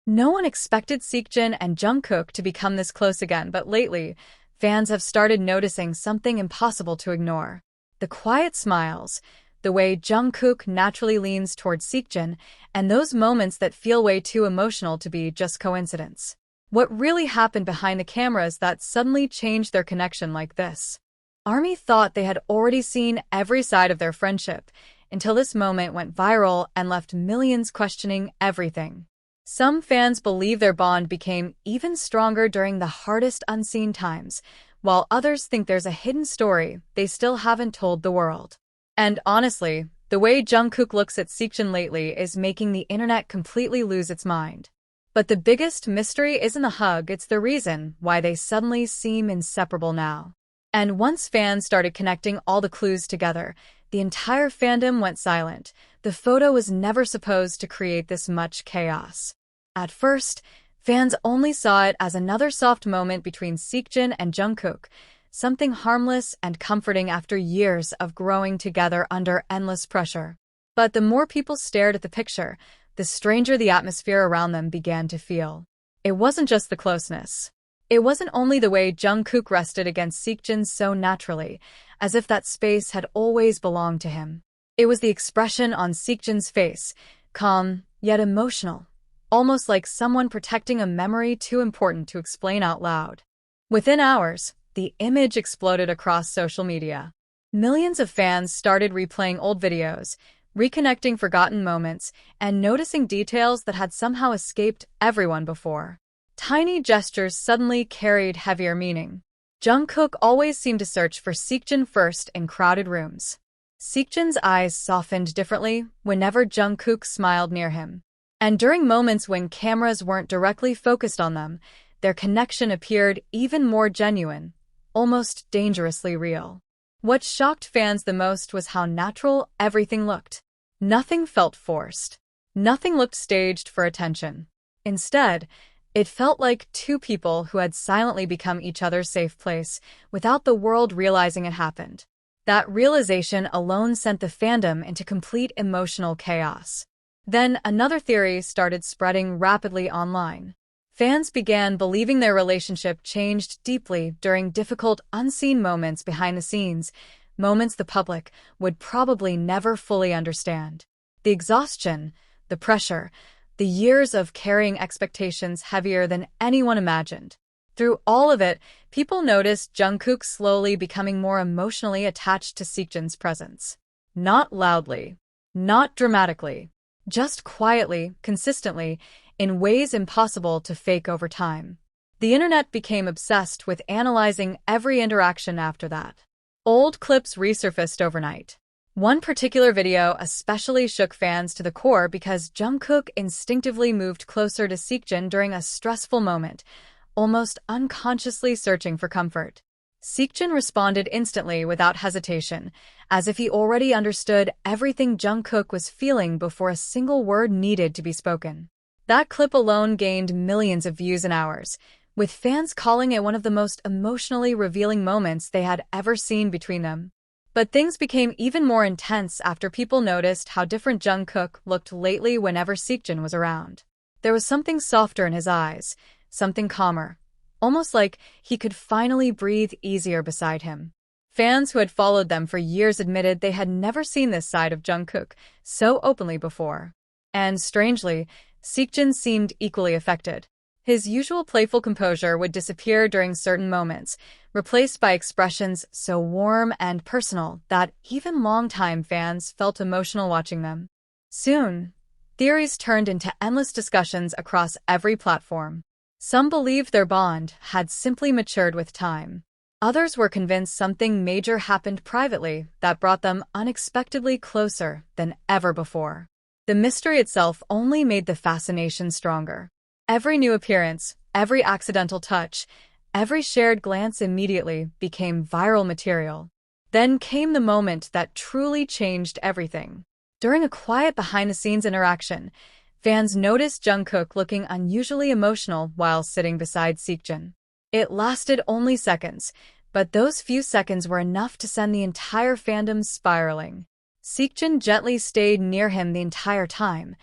No one expected Seokjin and Jungkook to become this close again, but lately, fans have started noticing something impossible to ignore. The quiet smiles, the way Jungkook naturally leans towards Seokjin, and those moments that feel way too emotional to be just coincidence. What really happened behind the cameras that suddenly changed their connection like this? ARMY thought they had already seen every side of their friendship, until this moment went viral and left millions questioning everything. Some fans believe their bond became even stronger during the hardest unseen times, while others think there's a hidden story they still haven't told the world. And honestly, the way Jungkook looks at Seokjin lately is making the internet completely lose its mind. But the biggest mystery isn't the hug, it's the reason why they suddenly seem inseparable now. And once fans started connecting all the clues together, the entire fandom went silent. The photo was never supposed to create this much chaos. At first, fans only saw it as another soft moment between Seokjin and Jungkook, something harmless and comforting after years of growing together under endless pressure. But the more people stared at the picture, the stranger the atmosphere around them began to feel. It wasn't just the closeness. It wasn't only the way Jungkook rested against Seokjin so naturally, as if that space had always belonged to him. It was the expression on Seokjin's face, calm, yet emotional, almost like someone protecting a memory too important to explain out loud. Within hours, the image exploded across social media. Millions of fans started replaying old videos, reconnecting forgotten moments, and noticing details that had somehow escaped everyone before. Tiny gestures suddenly carried heavier meaning. Jungkook always seemed to search for Seokjin first in crowded rooms. Seokjin's eyes softened differently whenever Jungkook smiled near him. And during moments when cameras weren't directly focused on them, their connection appeared even more genuine, almost dangerously real. What shocked fans the most was how natural everything looked. Nothing felt forced. Nothing looked staged for attention. Instead, it felt like two people who had silently become each other's safe place, without the world realizing it happened. That realization alone sent the fandom into complete emotional chaos. Then another theory started spreading rapidly online. Fans began believing their relationship changed deeply during difficult, unseen moments behind the scenes, moments the public would probably never fully understand. The exhaustion, the pressure, the years of carrying expectations heavier than anyone imagined. Through all of it, people noticed Jungkook slowly becoming more emotionally attached to Seokjin's presence. Not loudly, not dramatically, just quietly, consistently, in ways impossible to fake over time. The internet became obsessed with analyzing every interaction after that. Old clips resurfaced overnight. One particular video especially shook fans to the core because Jungkook instinctively moved closer to Seokjin during a stressful moment, almost unconsciously searching for comfort. Seokjin responded instantly without hesitation, as if he already understood everything Jungkook was feeling before a single word needed to be spoken. That clip alone gained millions of views in hours, with fans calling it one of the most emotionally revealing moments they had ever seen between them. But things became even more intense after people noticed how different Jungkook looked lately whenever Seokjin was around. There was something softer in his eyes, something calmer, almost like he could finally breathe easier beside him. Fans who had followed them for years admitted they had never seen this side of Jungkook so openly before. And strangely, Seokjin seemed equally affected. His usual playful composure would disappear during certain moments, replaced by expressions so warm and personal that even longtime fans felt emotional watching them. Soon, theories turned into endless discussions across every platform. Some believed their bond had simply matured with time. Others were convinced something major happened privately that brought them unexpectedly closer than ever before. The mystery itself only made the fascination stronger. Every new appearance, every accidental touch, every shared glance immediately became viral material. Then came the moment that truly changed everything. During a quiet behind-the-scenes interaction, fans noticed Jungkook looking unusually emotional while sitting beside Seokjin. It lasted only seconds, but those few seconds were enough to send the entire fandom spiraling. Seokjin gently stayed near him the entire time,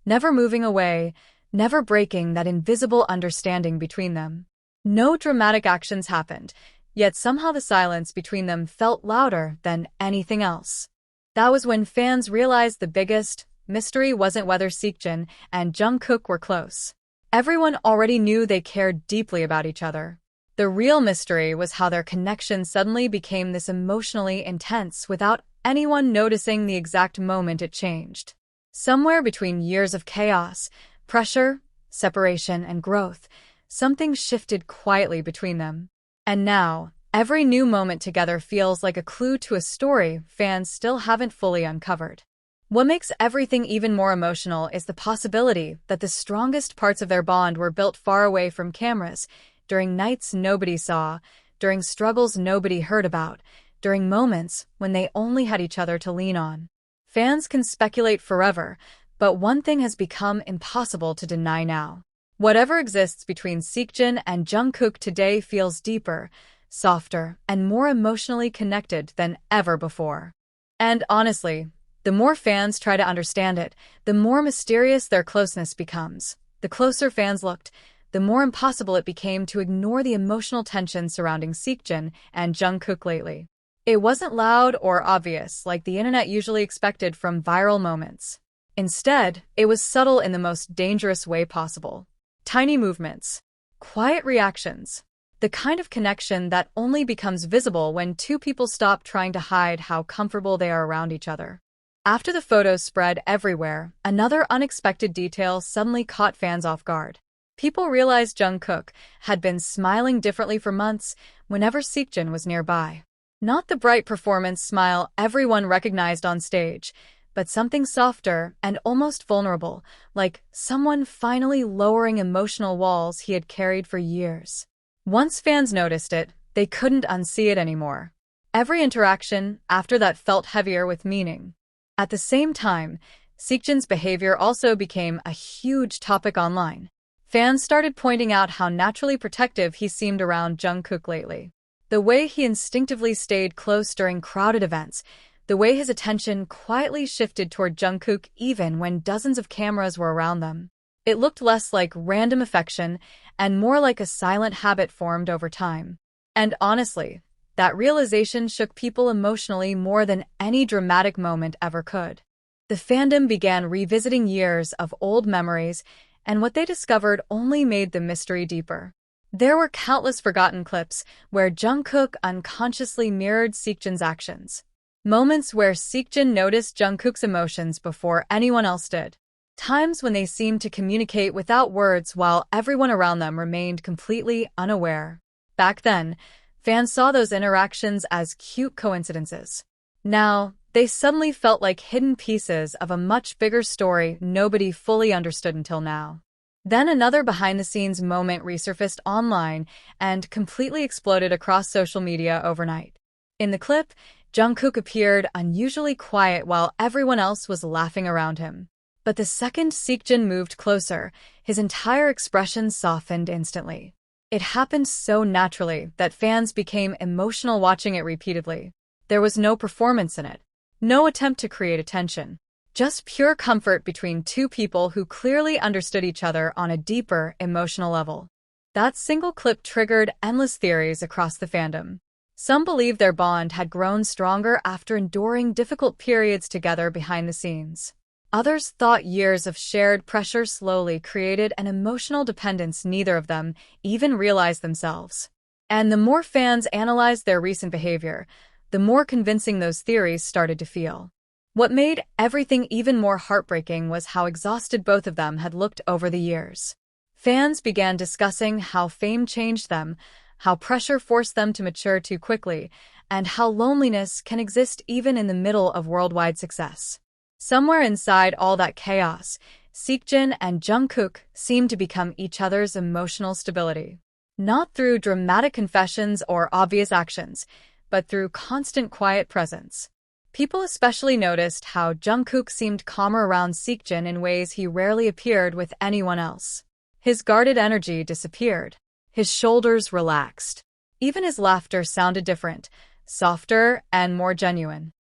never moving away, never breaking that invisible understanding between them. No dramatic actions happened, yet somehow the silence between them felt louder than anything else. That was when fans realized the biggest mystery wasn't whether Seokjin and Jungkook were close. Everyone already knew they cared deeply about each other. The real mystery was how their connection suddenly became this emotionally intense without anyone noticing the exact moment it changed. Somewhere between years of chaos, pressure, separation, and growth, something shifted quietly between them. And now, every new moment together feels like a clue to a story fans still haven't fully uncovered. What makes everything even more emotional is the possibility that the strongest parts of their bond were built far away from cameras, during nights nobody saw, during struggles nobody heard about, during moments when they only had each other to lean on. Fans can speculate forever, but one thing has become impossible to deny now. Whatever exists between Seokjin and Jungkook today feels deeper, softer, and more emotionally connected than ever before. And honestly, the more fans try to understand it, the more mysterious their closeness becomes. The closer fans looked, the more impossible it became to ignore the emotional tension surrounding Seokjin and Jungkook lately. It wasn't loud or obvious like the internet usually expected from viral moments. Instead, it was subtle in the most dangerous way possible. Tiny movements, quiet reactions, the kind of connection that only becomes visible when two people stop trying to hide how comfortable they are around each other. After the photos spread everywhere, another unexpected detail suddenly caught fans off guard. People realized Jungkook had been smiling differently for months whenever Seokjin was nearby. Not the bright performance smile everyone recognized on stage, but something softer and almost vulnerable, like someone finally lowering emotional walls he had carried for years. Once fans noticed it, they couldn't unsee it anymore. Every interaction after that felt heavier with meaning. At the same time, Seokjin's behavior also became a huge topic online. Fans started pointing out how naturally protective he seemed around Jungkook lately. The way he instinctively stayed close during crowded events, the way his attention quietly shifted toward Jungkook even when dozens of cameras were around them. It looked less like random affection and more like a silent habit formed over time. And honestly, that realization shook people emotionally more than any dramatic moment ever could. The fandom began revisiting years of old memories, and what they discovered only made the mystery deeper. There were countless forgotten clips where Jungkook unconsciously mirrored Seokjin's actions. Moments where Seokjin noticed Jungkook's emotions before anyone else did. Times when they seemed to communicate without words while everyone around them remained completely unaware. Back then, fans saw those interactions as cute coincidences. Now, they suddenly felt like hidden pieces of a much bigger story nobody fully understood until now. Then another behind-the-scenes moment resurfaced online and completely exploded across social media overnight. In the clip, Jungkook appeared unusually quiet while everyone else was laughing around him. But the second Seokjin moved closer, his entire expression softened instantly. It happened so naturally that fans became emotional watching it repeatedly. There was no performance in it, no attempt to create attention, just pure comfort between two people who clearly understood each other on a deeper emotional level. That single clip triggered endless theories across the fandom. Some believed their bond had grown stronger after enduring difficult periods together behind the scenes. Others thought years of shared pressure slowly created an emotional dependence neither of them even realized themselves. And the more fans analyzed their recent behavior, the more convincing those theories started to feel. What made everything even more heartbreaking was how exhausted both of them had looked over the years. Fans began discussing how fame changed them, how pressure forced them to mature too quickly, and how loneliness can exist even in the middle of worldwide success. Somewhere inside all that chaos, Seokjin and Jungkook seemed to become each other's emotional stability. Not through dramatic confessions or obvious actions, but through constant quiet presence. People especially noticed how Jungkook seemed calmer around Seokjin in ways he rarely appeared with anyone else. His guarded energy disappeared. His shoulders relaxed. Even his laughter sounded different, softer and more genuine.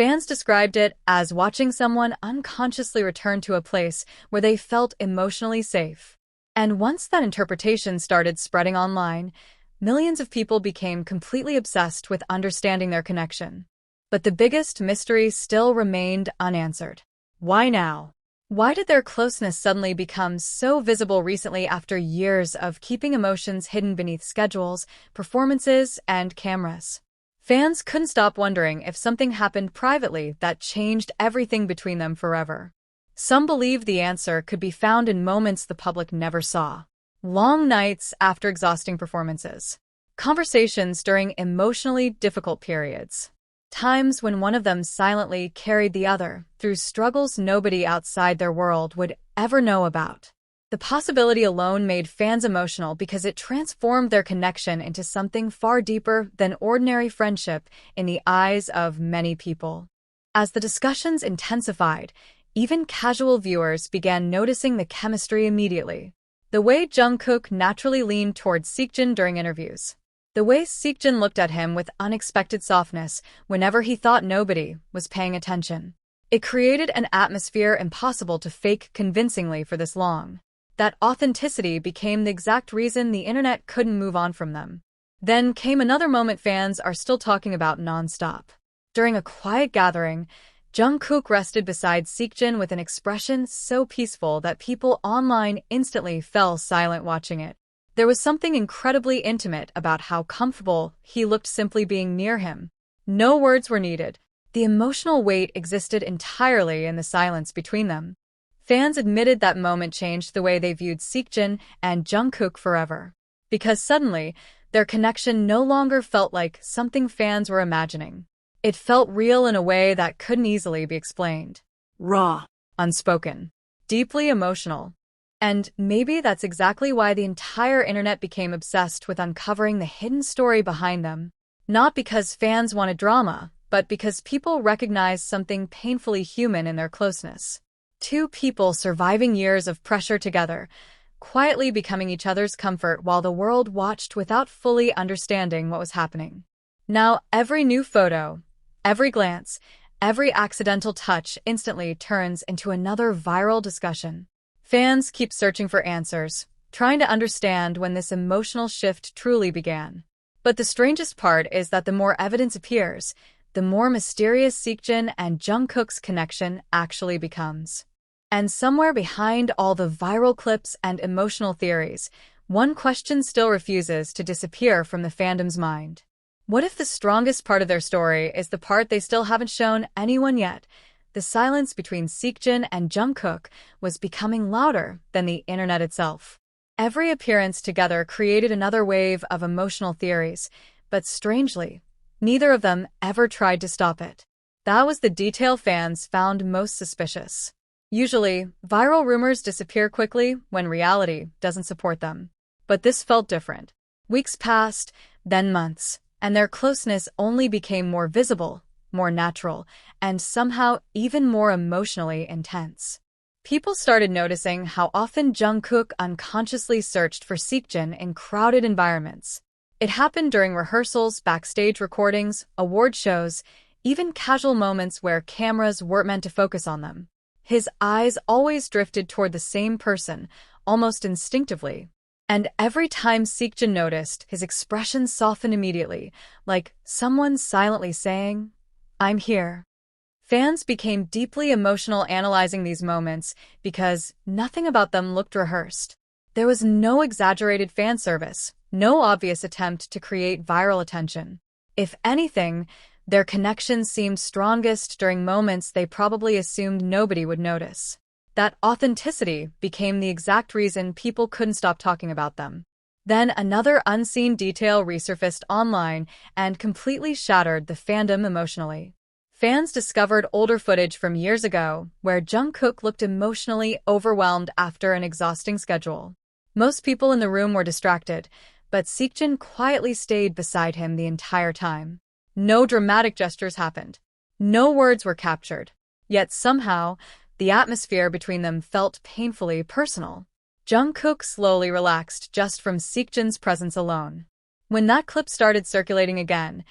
Fans described it as watching someone unconsciously return to a place where they felt emotionally safe. And once that interpretation started spreading online, millions of people became completely obsessed with understanding their connection. But the biggest mystery still remained unanswered. Why now? Why did their closeness suddenly become so visible recently after years of keeping emotions hidden beneath schedules, performances, and cameras? Fans couldn't stop wondering if something happened privately that changed everything between them forever. Some believe the answer could be found in moments the public never saw. Long nights after exhausting performances. Conversations during emotionally difficult periods. Times when one of them silently carried the other through struggles nobody outside their world would ever know about. The possibility alone made fans emotional because it transformed their connection into something far deeper than ordinary friendship in the eyes of many people. As the discussions intensified, even casual viewers began noticing the chemistry immediately. The way Jungkook naturally leaned towards Seokjin during interviews. The way Seokjin looked at him with unexpected softness whenever he thought nobody was paying attention. It created an atmosphere impossible to fake convincingly for this long. That authenticity became the exact reason the internet couldn't move on from them. Then came another moment fans are still talking about non-stop. During a quiet gathering, Jungkook rested beside Seokjin with an expression so peaceful that people online instantly fell silent watching it. There was something incredibly intimate about how comfortable he looked simply being near him. No words were needed. The emotional weight existed entirely in the silence between them. Fans admitted that moment changed the way they viewed Seokjin and Jungkook forever. Because suddenly, their connection no longer felt like something fans were imagining. It felt real in a way that couldn't easily be explained. Raw, unspoken, deeply emotional. And maybe that's exactly why the entire internet became obsessed with uncovering the hidden story behind them. Not because fans wanted drama, but because people recognized something painfully human in their closeness. Two people surviving years of pressure together, quietly becoming each other's comfort while the world watched without fully understanding what was happening. Now, every new photo, every glance, every accidental touch instantly turns into another viral discussion. Fans keep searching for answers, trying to understand when this emotional shift truly began. But the strangest part is that the more evidence appears, the more mysterious Seokjin and Jungkook's connection actually becomes. And somewhere behind all the viral clips and emotional theories, one question still refuses to disappear from the fandom's mind. What if the strongest part of their story is the part they still haven't shown anyone yet? The silence between Seokjin and Jungkook was becoming louder than the internet itself. Every appearance together created another wave of emotional theories, but strangely, neither of them ever tried to stop it. That was the detail fans found most suspicious. Usually, viral rumors disappear quickly when reality doesn't support them. But this felt different. Weeks passed, then months, and their closeness only became more visible, more natural, and somehow even more emotionally intense. People started noticing how often Jungkook unconsciously searched for Seokjin in crowded environments. It happened during rehearsals, backstage recordings, award shows, even casual moments where cameras weren't meant to focus on them. His eyes always drifted toward the same person, almost instinctively. And every time Seokjin noticed, his expression softened immediately, like someone silently saying, "I'm here." Fans became deeply emotional analyzing these moments because nothing about them looked rehearsed. There was no exaggerated fan service, no obvious attempt to create viral attention. If anything, their connection seemed strongest during moments they probably assumed nobody would notice. That authenticity became the exact reason people couldn't stop talking about them. Then another unseen detail resurfaced online and completely shattered the fandom emotionally. Fans discovered older footage from years ago where Jungkook looked emotionally overwhelmed after an exhausting schedule. Most people in the room were distracted, but Seokjin quietly stayed beside him the entire time. No dramatic gestures happened. No words were captured. Yet somehow, the atmosphere between them felt painfully personal. Jungkook slowly relaxed just from Seokjin's presence alone. When that clip started circulating again,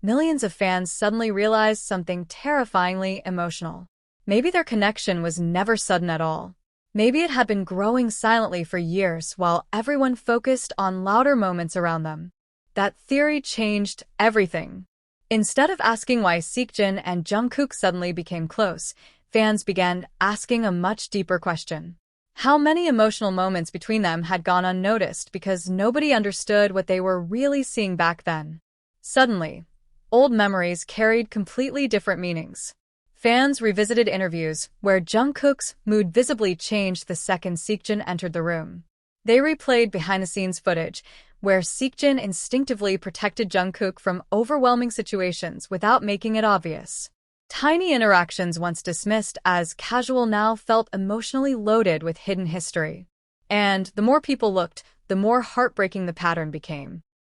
millions of fans suddenly realized something terrifyingly emotional. Maybe their connection was never sudden at all. Maybe it had been growing silently for years while everyone focused on louder moments around them. That theory changed everything. Instead of asking why Seokjin and Jungkook suddenly became close, fans began asking a much deeper question. How many emotional moments between them had gone unnoticed because nobody understood what they were really seeing back then? Suddenly, old memories carried completely different meanings. Fans revisited interviews where Jungkook's mood visibly changed the second Seokjin entered the room. They replayed behind-the-scenes footage where Seokjin instinctively protected Jungkook from overwhelming situations without making it obvious. Tiny interactions once dismissed as casual now felt emotionally loaded with hidden history. And the more people looked, the more heartbreaking the pattern became.